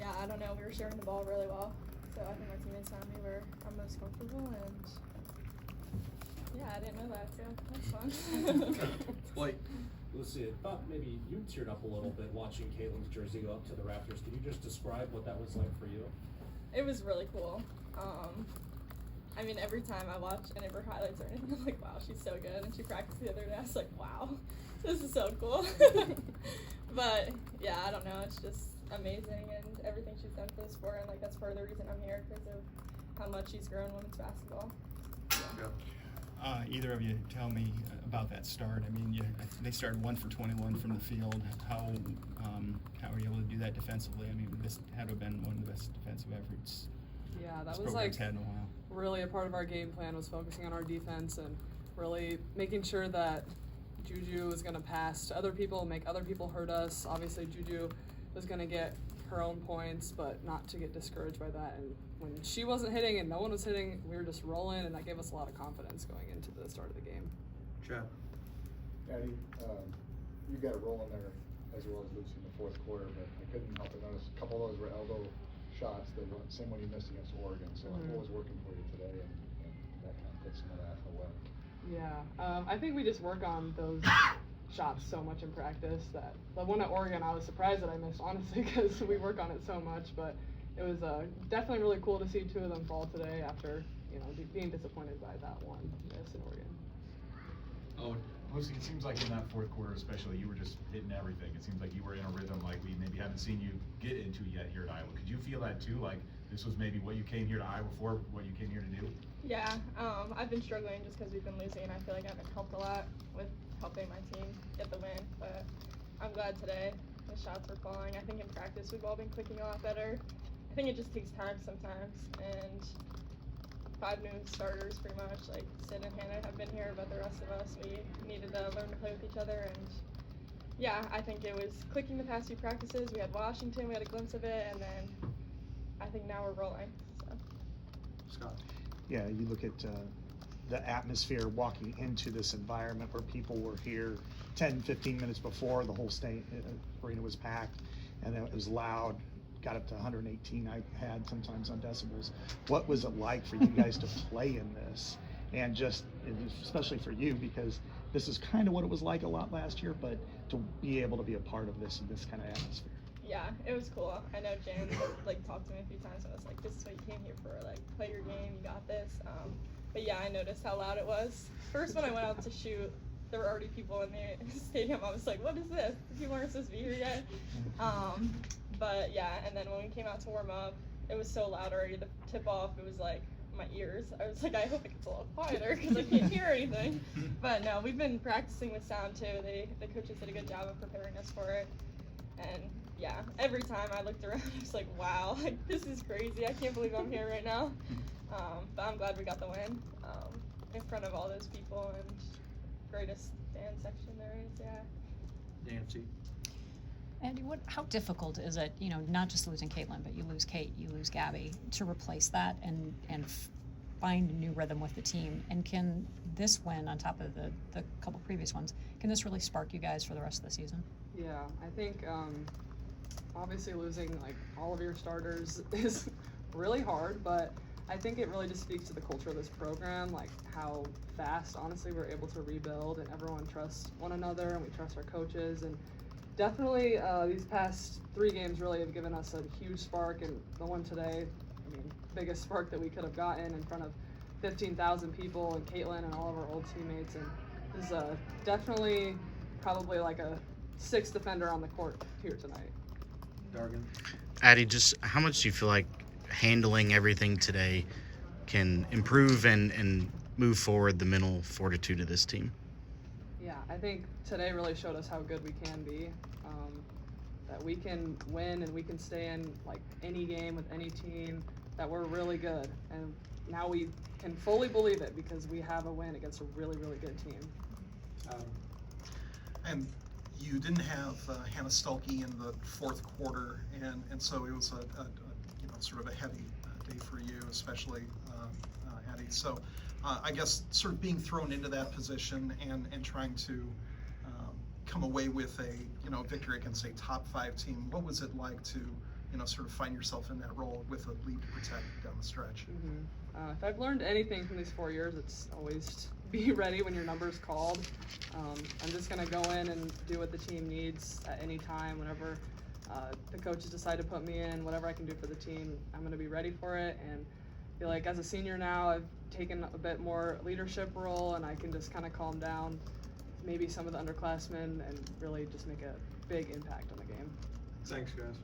yeah, I don't know, we were sharing the ball really well. So I think my teammates found me where I'm most comfortable, and yeah, I didn't know that, so that's fun. Like, Lucy, I thought maybe you teared up a little bit watching Caitlin's jersey go up to the Raptors. Can you just describe what that was like for you? It was really cool. I mean, every time I watch any of her highlights or anything, I'm like, wow, she's so good. And she practiced the other day, I was like, wow, this is so cool. But yeah, I don't know, it's just amazing, and everything she's done for the sport, and like that's part of the reason I'm here, because of how much she's grown women's basketball. Either of you tell me about that start. I mean, they started 1 for 21 from the field. How were you able to do that defensively? I mean, this had to have been one of the best defensive efforts. Yeah, that this was program's had in a while. Really a part of our game plan was focusing on our defense and really making sure that Juju was going to pass to other people, make other people hurt us. Obviously, Juju was going to get her own points, but not to get discouraged by that. And when she wasn't hitting and no one was hitting, we were just rolling, and that gave us a lot of confidence going into the start of the game. Chad. Addi, you got a roll in there as well as Lucy in the fourth quarter, but I couldn't help but notice a couple of those were elbow shots, the same one you missed against Oregon. So what was working for you today, and that kind of put some of that away? Yeah, I think we just work on those shots so much in practice that the one at Oregon I was surprised that I missed, honestly, because we work on it so much. But it was definitely really cool to see 2 of them fall today after being disappointed by that one miss in Oregon. Oh, Lucy, it seems like in that fourth quarter especially, you were just hitting everything. It seems like you were in a rhythm like we maybe haven't seen you get into yet here at Iowa. Could you feel that too? Like this was maybe what you came here to Iowa for, what you came here to do? Yeah, I've been struggling just because we've been losing, and I feel like I haven't helped a lot with helping my team get the win. But I'm glad today the shots were falling. I think in practice we've all been clicking a lot better. I think it just takes time sometimes, and 5 new starters pretty much, like Sid and Hannah have been here, but the rest of us, we needed to learn to play with each other. And yeah, I think it was clicking the past few practices. We had Washington, we had a glimpse of it, and then I think now we're rolling. So. Scott. Yeah, you look at the atmosphere walking into this environment where people were here 10, 15 minutes before, the whole arena was packed, and it was loud. Got up to 118 I had sometimes on decibels. What was it like for you guys to play in this? And especially for you, because this is kind of what it was like a lot last year, but to be able to be a part of this kind of atmosphere. Yeah, it was cool. I know Jan talked to me a few times and I was like, this is what you came here for, like play your game, you got this. But yeah, I noticed how loud it was. First when I went out to shoot, there were already people in the stadium. I was like, what is this? People aren't supposed to be here yet. But yeah, and then when we came out to warm up, it was so loud already. The tip off, it was like my ears. I was like, I hope it gets a little quieter because I can't hear anything. But no, we've been practicing with sound too. The coaches did a good job of preparing us for it. And yeah, every time I looked around, I was like, wow, like this is crazy. I can't believe I'm here right now. But I'm glad we got the win in front of all those people, and greatest stand section there is, yeah. Nancy. Addi, how difficult is it, not just losing Caitlin, but you lose Kate, you lose Gabby, to replace that and find a new rhythm with the team? And can this win, on top of the couple previous ones, can this really spark you guys for the rest of the season? Yeah, I think obviously losing all of your starters is really hard, but I think it really just speaks to the culture of this program, how fast, honestly, we're able to rebuild, and everyone trusts one another, and we trust our coaches. And definitely these past 3 games really have given us a huge spark, and the one today, biggest spark that we could have gotten in front of 15,000 people, and Caitlin and all of our old teammates, and is definitely probably a 6th defender on the court here tonight. Dargan. Addi, just how much do you feel like handling everything today can improve and move forward the mental fortitude of this team? Yeah, I think today really showed us how good we can be, that we can win and we can stay in any game with any team, that we're really good. And now we can fully believe it because we have a win against a really, really good team. And you didn't have Hannah Stuelke in the fourth quarter, and so it was a sort of a heavy day for you, especially Addi. So I guess sort of being thrown into that position and trying to come away with a victory against a top 5 team. What was it like to sort of find yourself in that role with a lead to protect down the stretch. If I've learned anything from these 4 years, it's always be ready when your number's called. I'm just gonna go in and do what the team needs at any time, whenever the coaches decide to put me in, whatever I can do for the team, I'm gonna be ready for it. And I feel like as a senior now, I've taken a bit more leadership role, and I can just kind of calm down maybe some of the underclassmen and really just make a big impact on the game. Thanks, guys.